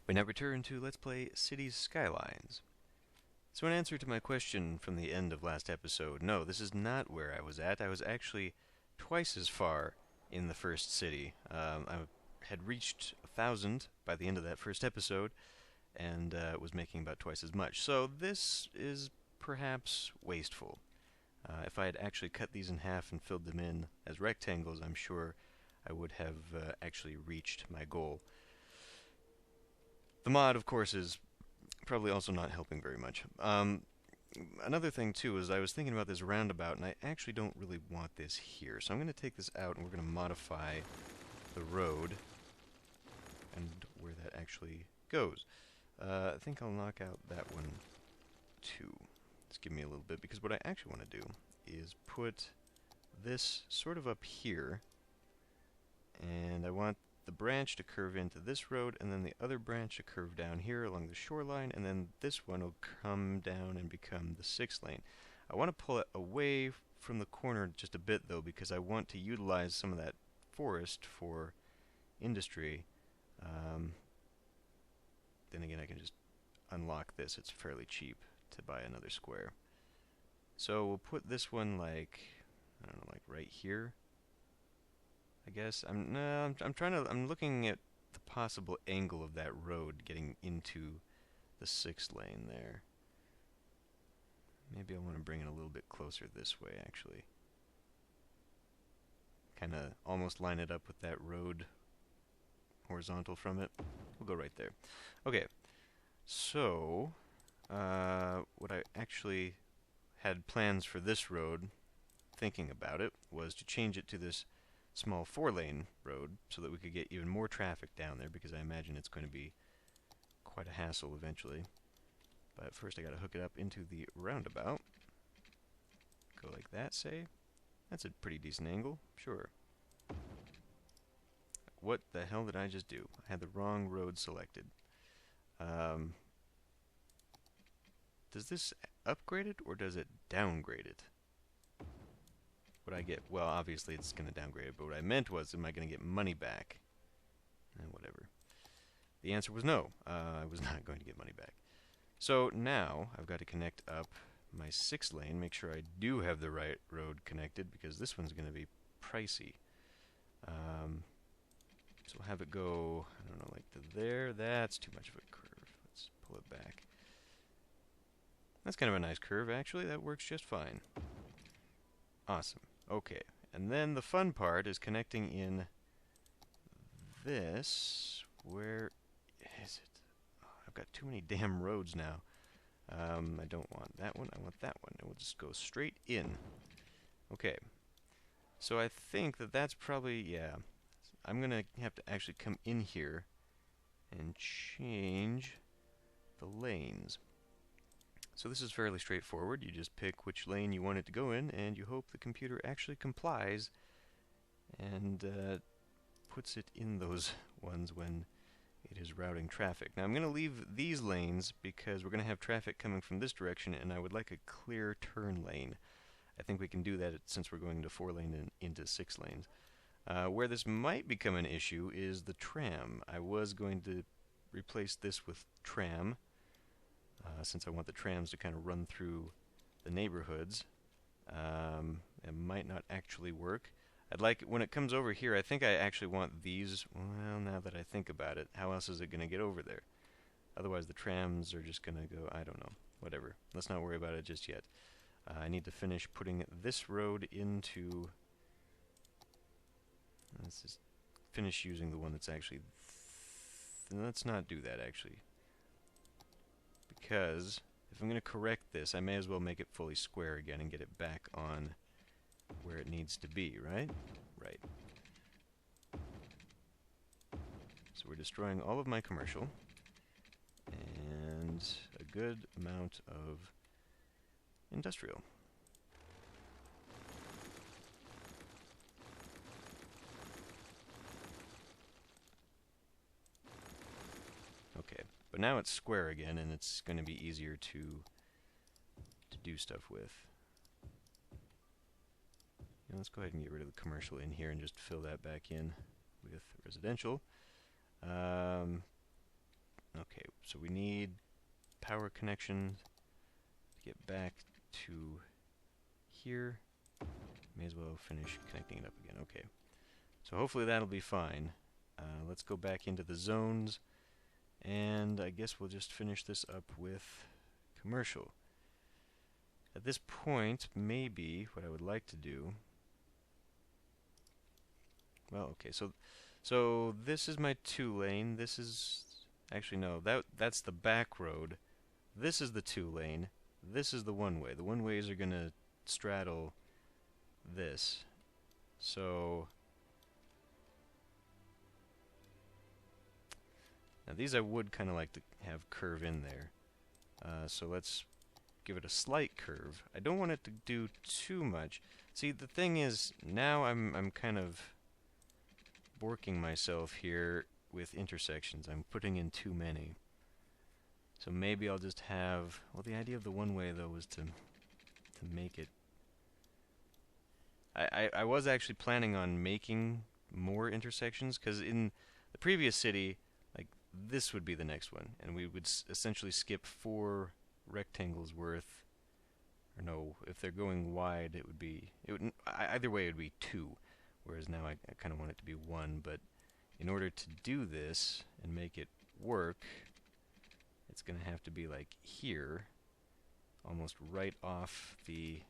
We now return to Let's Play Cities Skylines. So in answer to my question from the end of last episode, no, this is not where I was at. I was actually twice as far in the first city. I had reached 1,000 by the end of that first episode, and was making about twice as much. So this is perhaps wasteful. If I had actually cut these in half and filled them in as rectangles, I'm sure I would have actually reached my goal. The mod, of course, is probably also not helping very much. Another thing, too, is I was thinking about this roundabout, and I actually don't really want this here. So I'm going to take this out, and we're going to modify the road and where that actually goes. I think I'll knock out that one, too. Just give me a little bit, because what I actually want to do is put this sort of up here, and I want the branch to curve into this road, and then the other branch to curve down here along the shoreline, and then this one will come down and become the 6th lane. I want to pull it away from the corner just a bit, though, because I want to utilize some of that forest for industry. Then again, I can just unlock this. It's fairly cheap to buy another square. So we'll put this one like, I don't know, like right here. I guess I'm looking at the possible angle of that road getting into the 6th lane there. Maybe I want to bring it a little bit closer this way, actually. Kind of almost line it up with that road horizontal from it. We'll go right there. Okay, so what I actually had plans for this road, thinking about it, was to change it to this small 4-lane road so that we could get even more traffic down there, because I imagine it's going to be quite a hassle eventually. But first I got to hook it up into the roundabout. Go like that, say. That's a pretty decent angle, sure. What the hell did I just do? I had the wrong road selected. Does this upgrade it, or does it downgrade it? What I get, well, obviously it's going to downgrade it, but what I meant was, am I going to get money back? Whatever. The answer was no. I was not going to get money back. So now I've got to connect up my 6th lane, make sure I do have the right road connected, because this one's going to be pricey. So we'll have it go, I don't know, like to there. That's too much of a curve. Let's pull it back. That's kind of a nice curve, actually. That works just fine. Awesome. Okay, and then the fun part is connecting in this. Where is it? Oh, I've got too many damn roads now. I don't want that one. I want that one. And we'll just go straight in. Okay. So I think that that's probably, yeah. I'm going to have to actually come in here and change the lanes. So this is fairly straightforward. You just pick which lane you want it to go in, and you hope the computer actually complies and puts it in those ones when it is routing traffic. Now I'm going to leave these lanes because we're going to have traffic coming from this direction, and I would like a clear turn lane. I think we can do that since we're going to 4-lane and into 6 lanes. Where this might become an issue is the tram. I was going to replace this with tram, since I want the trams to kind of run through the neighborhoods. It might not actually work. I'd like, when it comes over here, I think I actually want these. Well, now that I think about it, how else is it going to get over there? Otherwise the trams are just going to go, I don't know, whatever. Let's not worry about it just yet. I need to finish putting this road into... Let's just finish using the one that's actually... Let's not do that, actually. Because if I'm going to correct this, I may as well make it fully square again and get it back on where it needs to be, right? Right. So we're destroying all of my commercial and a good amount of industrial. Okay, but now it's square again, and it's going to be easier to do stuff with. And let's go ahead and get rid of the commercial in here and just fill that back in with residential. So we need power connection to get back to here. May as well finish connecting it up again. Okay. So hopefully that'll be fine. Let's go back into the zones, and I guess we'll just finish this up with commercial. At this point, maybe what I would like to do... Well, okay, so this is my 2-lane. This is... Actually, no, that's the back road. This is the 2-lane. This is the 1-way. The 1-ways are going to straddle this. So... Now these I would kind of like to have curve in there. So let's give it a slight curve. I don't want it to do too much. See, the thing is, now I'm kind of borking myself here with intersections. I'm putting in too many. So maybe I'll just have... Well, the idea of the 1-way, though, was to make it... I was actually planning on making more intersections, because in the previous city, like, this would be the next one, and we would essentially skip 4 rectangles worth. Or no, if they're going wide, it would be... either way, it would be 2. Whereas now I kind of want it to be 1, but in order to do this and make it work, it's going to have to be like here, almost right off the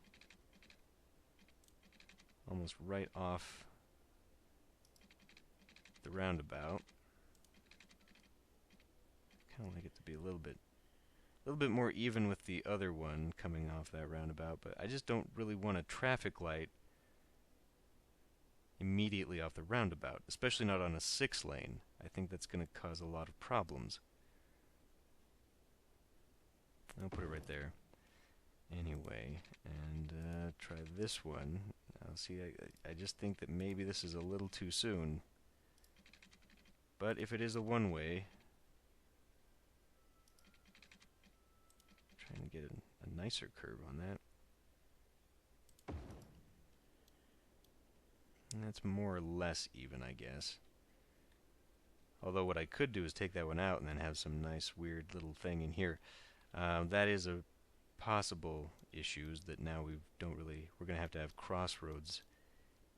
roundabout. Kind of like it to be a little bit more even with the other one coming off that roundabout, but I just don't really want a traffic light immediately off the roundabout, especially not on a 6-lane. I think that's going to cause a lot of problems. I'll put it right there. Anyway, and try this one. Now, see, I just think that maybe this is a little too soon. But if it is a 1-way, trying to get a nicer curve on that. And that's more or less even, I guess. Although what I could do is take that one out and then have some nice weird little thing in here. That is a possible issues that now we're going to have crossroads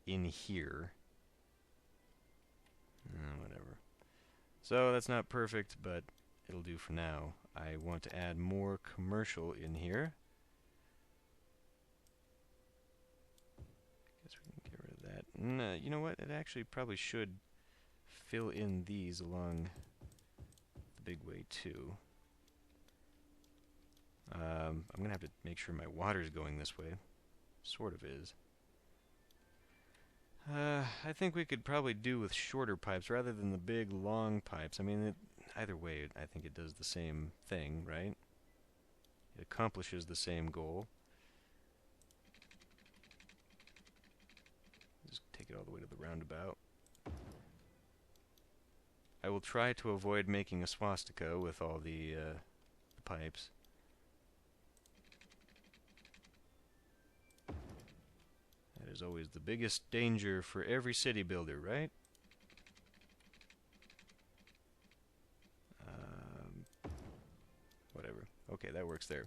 in here. Whatever. So that's not perfect, but it'll do for now. I want to add more commercial in here. Guess we can get rid of that. You know what? It actually probably should fill in these along the big way too. I'm going to have to make sure my water's going this way. Sort of is. I think we could probably do with shorter pipes rather than the big, long pipes. I mean, either way, I think it does the same thing, right? It accomplishes the same goal. Just take it all the way to the roundabout. I will try to avoid making a swastika with all the pipes. That is always the biggest danger for every city builder, right? Whatever. Okay, that works there.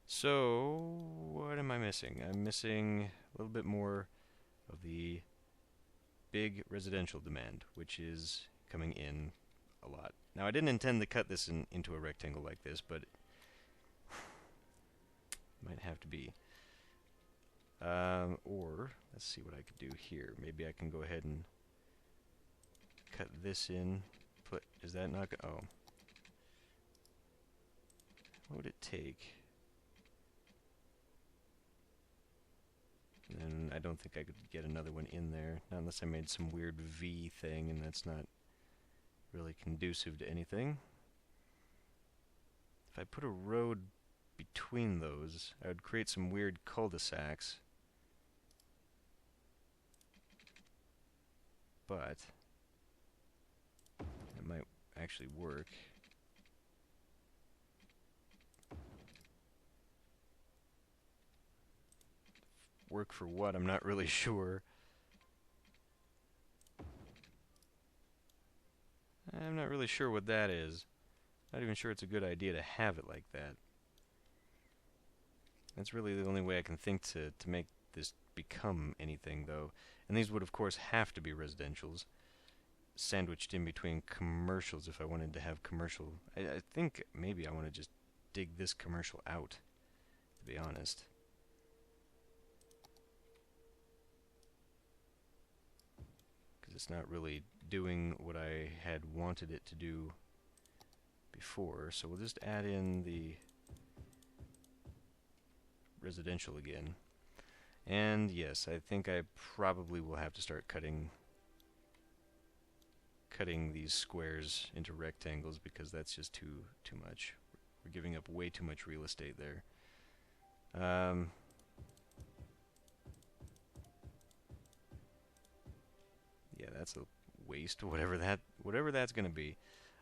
So, what am I missing? I'm missing a little bit more of the big residential demand, which is coming in a lot. Now, I didn't intend to cut this into a rectangle like this, but it might have to be. Or, let's see what I could do here. Maybe I can go ahead and cut this in. Is that not oh. What would it take? And I don't think I could get another one in there, not unless I made some weird V thing, and that's not really conducive to anything. If I put a road between those, I would create some weird cul-de-sacs. But it might actually work. Work for what? I'm not really sure. I'm not really sure what that is. Not even sure it's a good idea to have it like that. That's really the only way I can think to make this become anything, though. And these would, of course, have to be residentials, sandwiched in between commercials if I wanted to have commercial. I think maybe I want to just dig this commercial out, to be honest. Because it's not really doing what I had wanted it to do before. So we'll just add in the residential again. And yes, I think I probably will have to start cutting these squares into rectangles, because that's just too much. We're giving up way too much real estate there. Yeah, that's a waste, whatever that's going to be.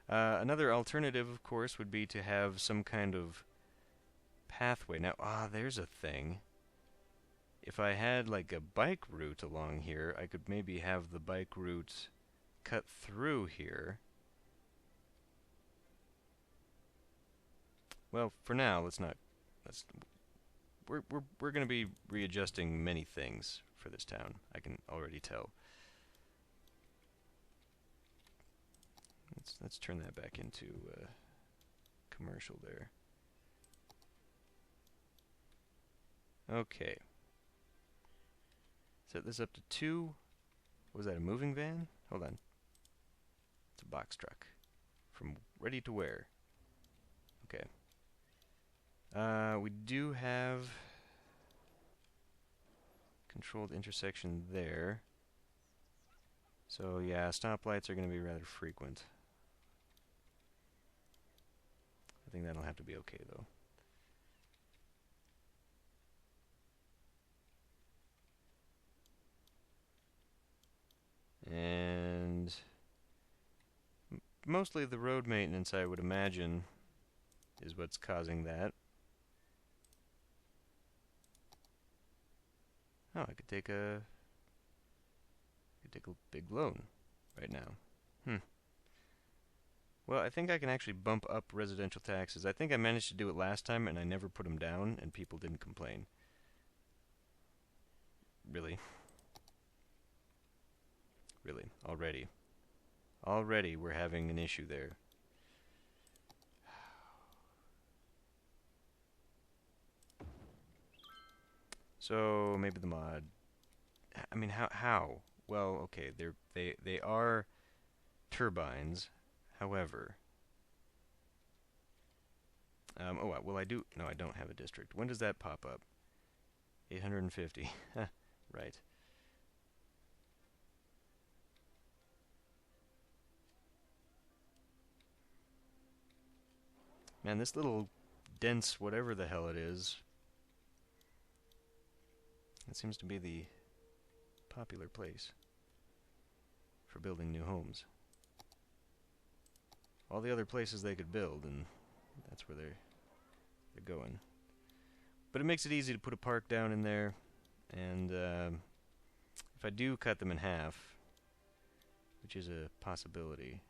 Another alternative, of course, would be to have some kind of pathway. Now, there's a thing. If I had like a bike route along here, I could maybe have the bike route cut through here. Well, for now, we're going to be readjusting many things for this town. I can already tell. Let's turn that back into commercial there. Okay. Set this up to 2. Was that a moving van? Hold on. It's a box truck. From ready to wear. Okay. We do have controlled intersection there. So yeah, stoplights are going to be rather frequent. I think that'll have to be okay though. And mostly the road maintenance, I would imagine, is what's causing that. Oh, I could take a big loan right now. Well, I think I can actually bump up residential taxes. I think I managed to do it last time, and I never put them down, and people didn't complain. Really? Really? Already we're having an issue there. So maybe the mod. I mean, how? Well, okay, they are turbines. However, oh well, I do. No, I don't have a district. When does that pop up? 850. Right. Man, this little dense whatever the hell it is, it seems to be the popular place for building new homes. All the other places they could build, and that's where they're going. But it makes it easy to put a park down in there, and if I do cut them in half, which is a possibility.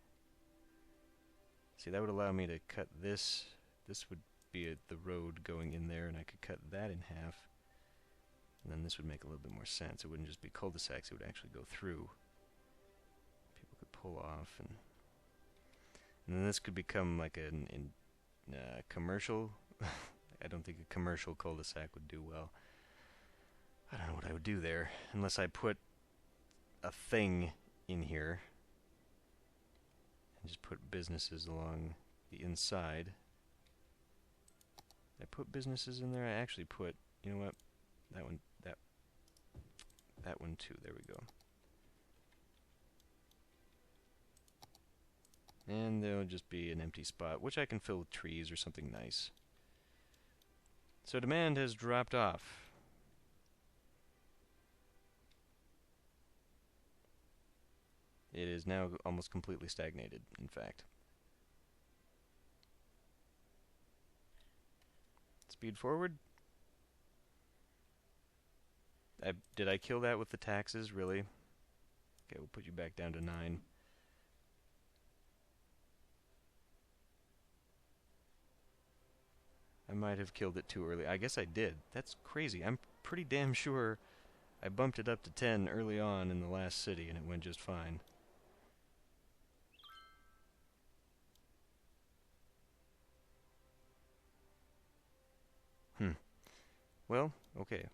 See, that would allow me to cut this. This would be the road going in there, and I could cut that in half. And then this would make a little bit more sense. It wouldn't just be cul-de-sacs, it would actually go through. People could pull off, and then this could become like a commercial. I don't think a commercial cul-de-sac would do well. I don't know what I would do there, unless I put a thing in here. And just put businesses along the inside. I put businesses in there. I actually put, you know what? That one too. There we go. And there'll just be an empty spot, which I can fill with trees or something nice. So demand has dropped off. It is now almost completely stagnated, in fact. Speed forward. Did I kill that with the taxes, really? Okay, we'll put you back down to 9. I might have killed it too early. I guess I did. That's crazy. I'm pretty damn sure I bumped it up to 10 early on in the last city and it went just fine. Well, okay.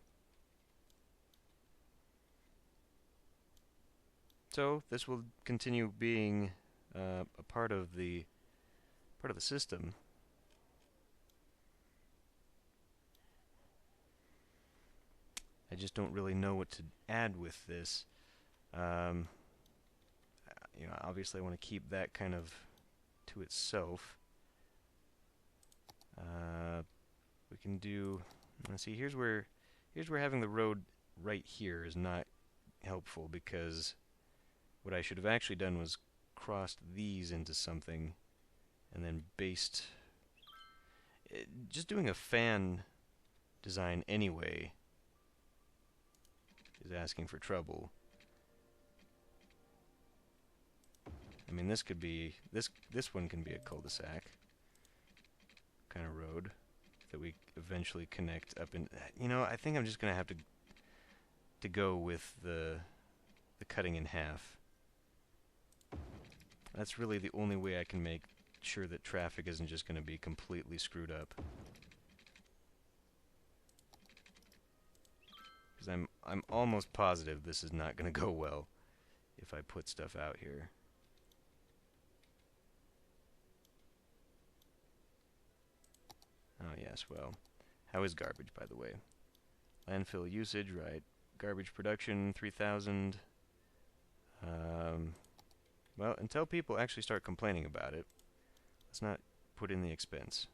So this will continue being a part of the system. I just don't really know what to add with this. You know, obviously I want to keep that kind of to itself. We can do. Let's see. Here's where having the road right here is not helpful, because what I should have actually done was crossed these into something and then based. Just doing a fan design anyway is asking for trouble. I mean, this could be this one can be a cul-de-sac kind of road that we eventually connect up in. You know, I think I'm just gonna have to go with the cutting in half. That's really the only way I can make sure that traffic isn't just gonna be completely screwed up. Because I'm almost positive this is not gonna go well if I put stuff out here. Oh yes, well, how is garbage, by the way? Landfill usage, right. Garbage production, 3,000. Well, until people actually start complaining about it, let's not put in the expense.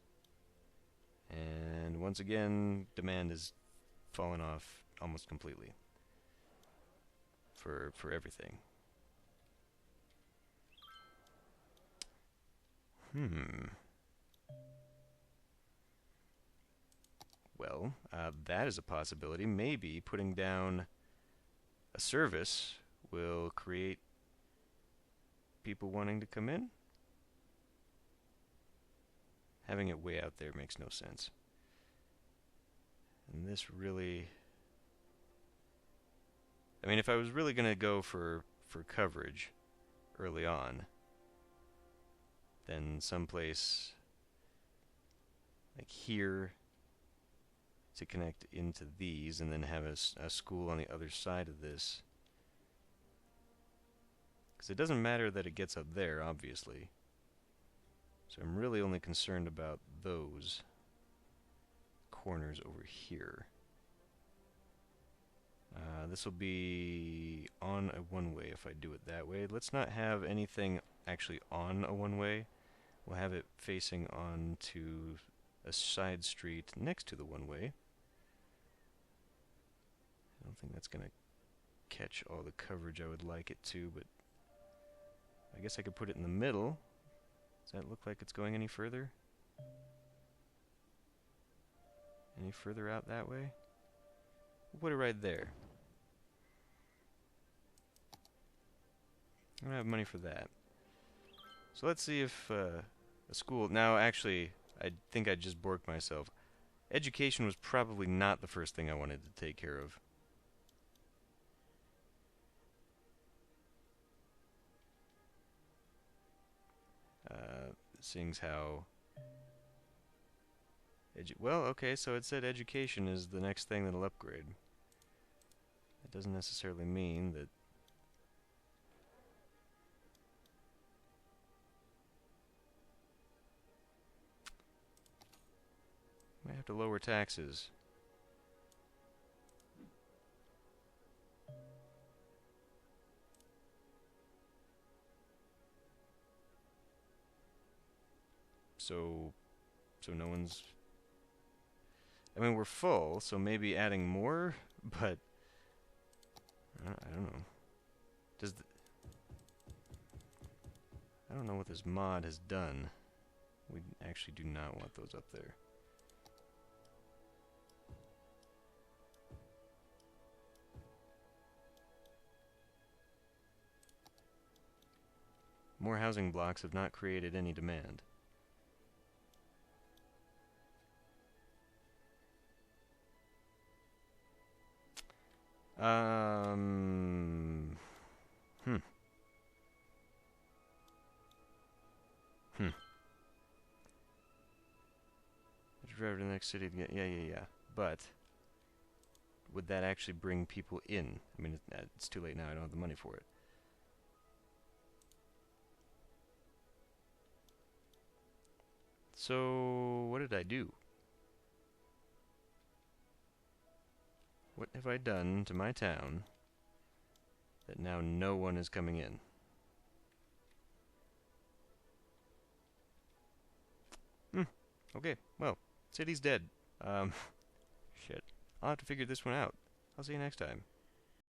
And once again, demand has fallen off almost completely for everything. Well, that is a possibility. Maybe putting down a service will create people wanting to come in. Having it way out there makes no sense. And this really... I mean, if I was really going to go for coverage early on, then someplace like here to connect into these, and then have a school on the other side of this. Because it doesn't matter that it gets up there, obviously. So I'm really only concerned about those corners over here. This will be on a one-way if I do it that way. Let's not have anything actually on a one-way. We'll have it facing on to a side street next to the one-way. I don't think that's going to catch all the coverage I would like it to, but I guess I could put it in the middle. Does that look like it's going any further? Any further out that way? We'll put it right there. I don't have money for that. So let's see if a school... Now, actually, I think I just borked myself. Education was probably not the first thing I wanted to take care of. Seeing how... well, okay, so it said education is the next thing that'll upgrade. That doesn't necessarily mean that... I have to lower taxes. So no one's... I mean, we're full, so maybe adding more, but... I don't know. Does I don't know what this mod has done. We actually do not want those up there. More housing blocks have not created any demand. Hmm. Hmm. Drive to the next city to get... Yeah. But would that actually bring people in? I mean, it's too late now. I don't have the money for it. So, what did I do? What have I done to my town that now no one is coming in? Okay, well, city's dead. Shit. I'll have to figure this one out. I'll see you next time.